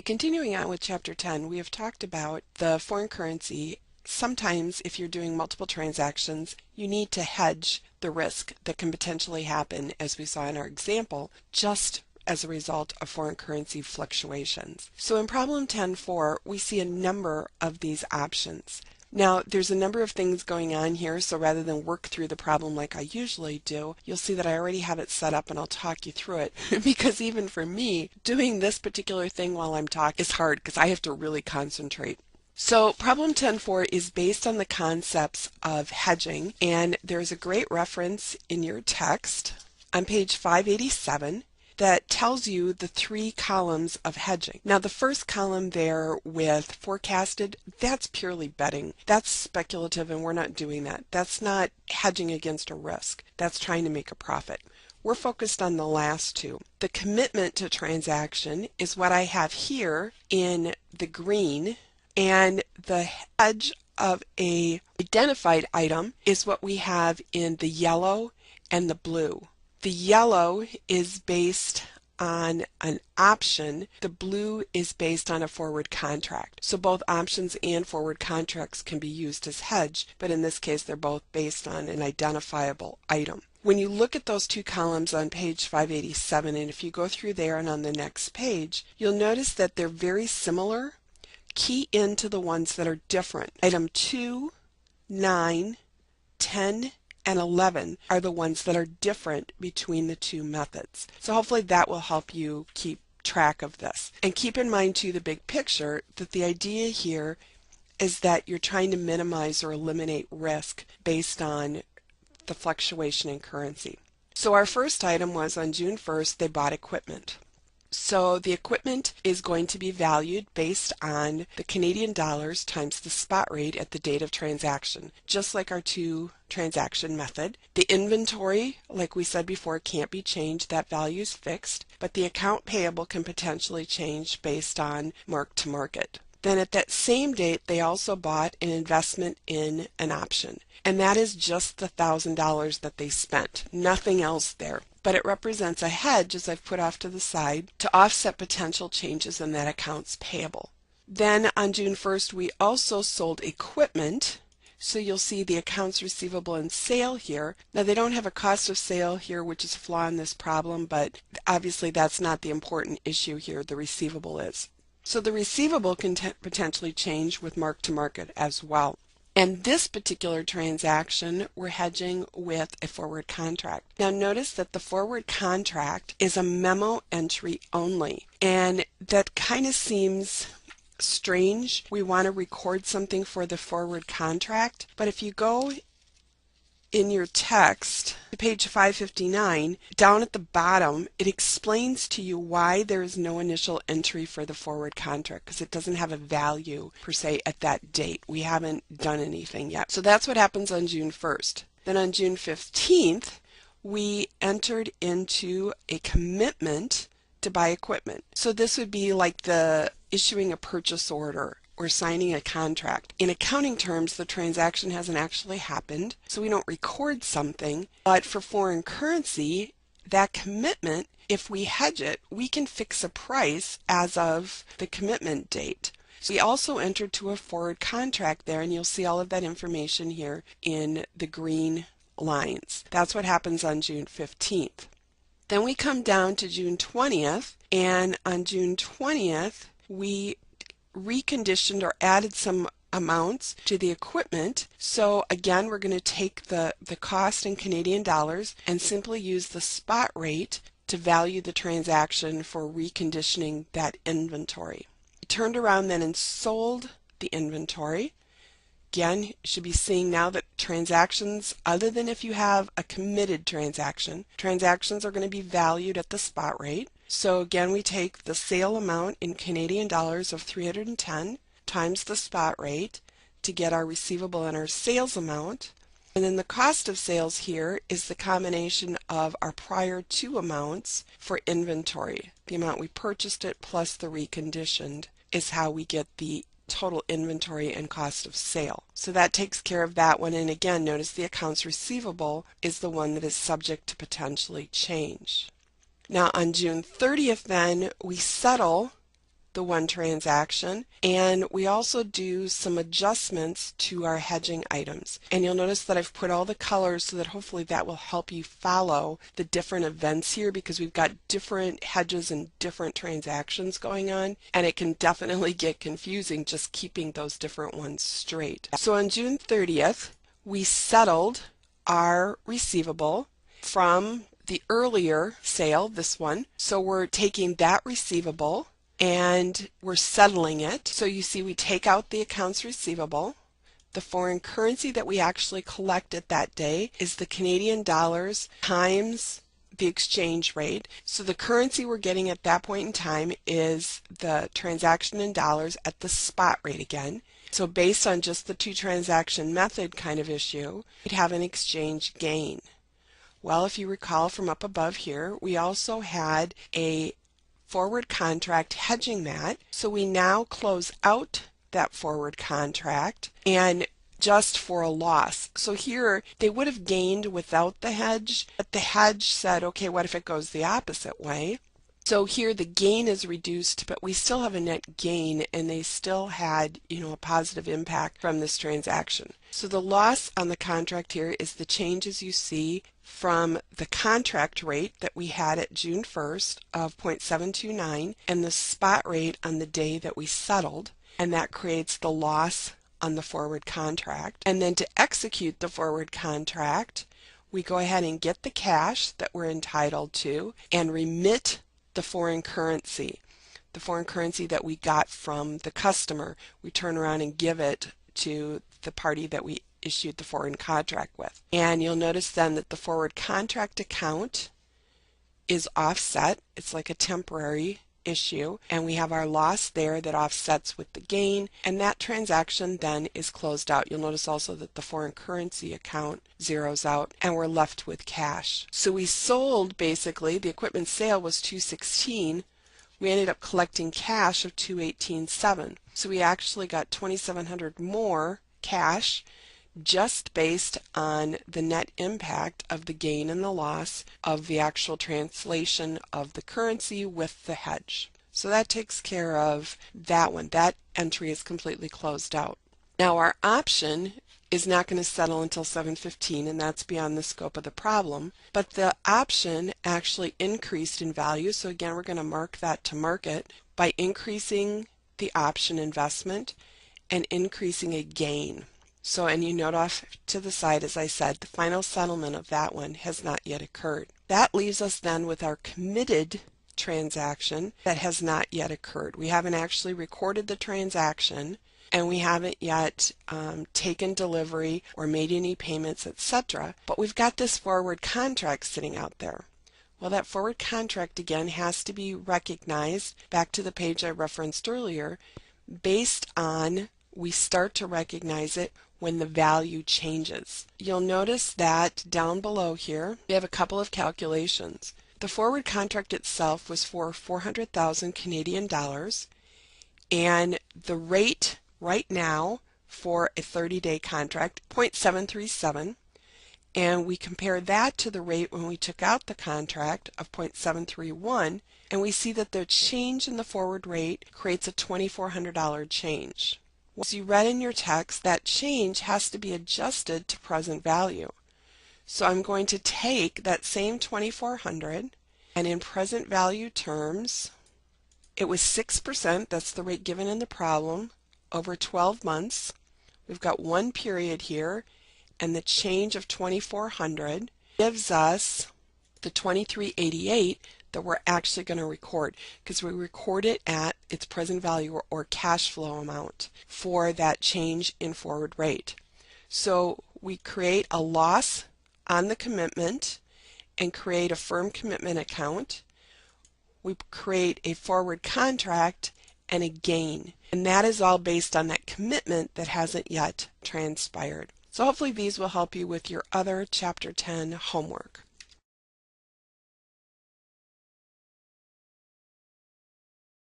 Continuing on with Chapter 10, we have talked about the foreign currency. Sometimes if you're doing multiple transactions, you need to hedge the risk that can potentially happen, as we saw in our example, just as a result of foreign currency fluctuations. So in problem 10.4, we see a number of these options. Now, there's a number of things going on here, so rather than work through the problem like I usually do, you'll see that I already have it set up and I'll talk you through it. Because even for me, doing this particular thing while I'm talking is hard because I have to really concentrate. So problem 10.4 is based on the concepts of hedging, and there's a great reference in your text on page 587 that tells you the three columns of hedging. Now the first column there with forecasted, that's purely betting. That's speculative and we're not doing that. That's not hedging against a risk. That's trying to make a profit. We're focused on the last two. The commitment to transaction is what I have here in the green, and the hedge of a identified item is what we have in the yellow and the blue. The yellow is based on an option. The blue is based on a forward contract. So both options and forward contracts can be used as hedge, but in this case they're both based on an identifiable item. When you look at those two columns on page 587, and if you go through there and on the next page, you'll notice that they're very similar. Key into the ones that are different. Item 2, 9, 10, and 11 are the ones that are different between the two methods. So hopefully that will help you keep track of this. And keep in mind too the big picture, that the idea here is that you're trying to minimize or eliminate risk based on the fluctuation in currency. So our first item was on June 1st, they bought equipment. So the equipment is going to be valued based on the Canadian dollars times the spot rate at the date of transaction, just like our two transaction method. The inventory, like we said before, can't be changed. That value is fixed, but the account payable can potentially change based on mark to market. Then at that same date, they also bought an investment in an option, and that is just the $1,000 that they spent, nothing else there. But it represents a hedge, as I've put off to the side, to offset potential changes in that account's payable. Then on June 1st, we also sold equipment. So you'll see the accounts receivable and sale here. Now they don't have a cost of sale here, which is a flaw in this problem, but obviously that's not the important issue here. The receivable is. So the receivable can potentially change with mark to market as well. And this particular transaction, we're hedging with a forward contract. Now notice that the forward contract is a memo entry only, and that kind of seems strange. We want to record something for the forward contract, but if you go in your text to page 559, down at the bottom, it explains to you why there is no initial entry for the forward contract, because it doesn't have a value per se at that date. We haven't done anything yet. So that's what happens on June 1st. Then on June 15th, we entered into a commitment to buy equipment. So this would be like the issuing a purchase order or signing a contract. In accounting terms, the transaction hasn't actually happened, so we don't record something. But for foreign currency, that commitment, if we hedge it, we can fix a price as of the commitment date. So we also entered to a forward contract there, and you'll see all of that information here in the green lines. That's what happens on June 15th. Then we come down to June 20th, and on June 20th, we reconditioned or added some amounts to the equipment. So again, we're going to take the cost in Canadian dollars and simply use the spot rate to value the transaction for reconditioning that inventory. We turned around then and sold the inventory. Again, you should be seeing now that transactions, other than if you have a committed transaction, transactions are going to be valued at the spot rate. So again, we take the sale amount in Canadian dollars of 310 times the spot rate to get our receivable and our sales amount. And then the cost of sales here is the combination of our prior two amounts for inventory. The amount we purchased it plus the reconditioned is how we get the total inventory and cost of sale. So that takes care of that one. And again, notice the accounts receivable is the one that is subject to potentially change. Now on June 30th then, we settle the one transaction, and we also do some adjustments to our hedging items. And you'll notice that I've put all the colors so that hopefully that will help you follow the different events here, because we've got different hedges and different transactions going on, and it can definitely get confusing just keeping those different ones straight. So on June 30th, we settled our receivable from the earlier sale, this one. So we're taking that receivable and we're settling it. So you see we take out the accounts receivable. The foreign currency that we actually collected that day is the Canadian dollars times the exchange rate. So the currency we're getting at that point in time is the transaction in dollars at the spot rate again. So based on just the two transaction method kind of issue, we'd have an exchange gain. Well, if you recall from up above here, we also had a forward contract hedging that. So we now close out that forward contract and just for a loss. So here they would have gained without the hedge, but the hedge said, okay, what if it goes the opposite way? So here the gain is reduced, but we still have a net gain, and they still had, a positive impact from this transaction. So the loss on the contract here is the changes you see from the contract rate that we had at June 1st of 0.729 and the spot rate on the day that we settled, and that creates the loss on the forward contract. And then to execute the forward contract, we go ahead and get the cash that we're entitled to and remit the foreign currency that we got from the customer. We turn around and give it to the party that we issued the foreign contract with. And you'll notice then that the forward contract account is offset. It's like a temporary issue, and we have our loss there that offsets with the gain, and that transaction then is closed out. You'll notice also that the foreign currency account zeroes out and we're left with cash. So we sold, basically the equipment sale was $216. We ended up collecting cash of $218.7. So we actually got $2,700 more cash just based on the net impact of the gain and the loss of the actual translation of the currency with the hedge. So that takes care of that one. That entry is completely closed out. Now our option is not going to settle until 7/15, and that's beyond the scope of the problem, but the option actually increased in value. So again, we're going to mark that to market by increasing the option investment and increasing a gain. So, and you note off to the side, as I said, the final settlement of that one has not yet occurred. That leaves us then with our committed transaction that has not yet occurred. We haven't actually recorded the transaction, and we haven't yet taken delivery or made any payments, etc. But we've got this forward contract sitting out there. Well, that forward contract again has to be recognized, back to the page I referenced earlier, based on, we start to recognize it when the value changes. You'll notice that down below here we have a couple of calculations. The forward contract itself was for 400,000 Canadian dollars, and the rate right now for a 30-day contract, 0.737, and we compare that to the rate when we took out the contract of 0.731, and we see that the change in the forward rate creates a $2,400 change. As you read in your text, that change has to be adjusted to present value. So I'm going to take that same 2,400, and in present value terms, it was 6%, that's the rate given in the problem, over 12 months. We've got one period here, and the change of 2,400 gives us the 2388 that we're actually going to record, because we record it at its present value or cash flow amount for that change in forward rate. So we create a loss on the commitment and create a firm commitment account. We create a forward contract and a gain, and that is all based on that commitment that hasn't yet transpired. So hopefully these will help you with your other Chapter 10 homework.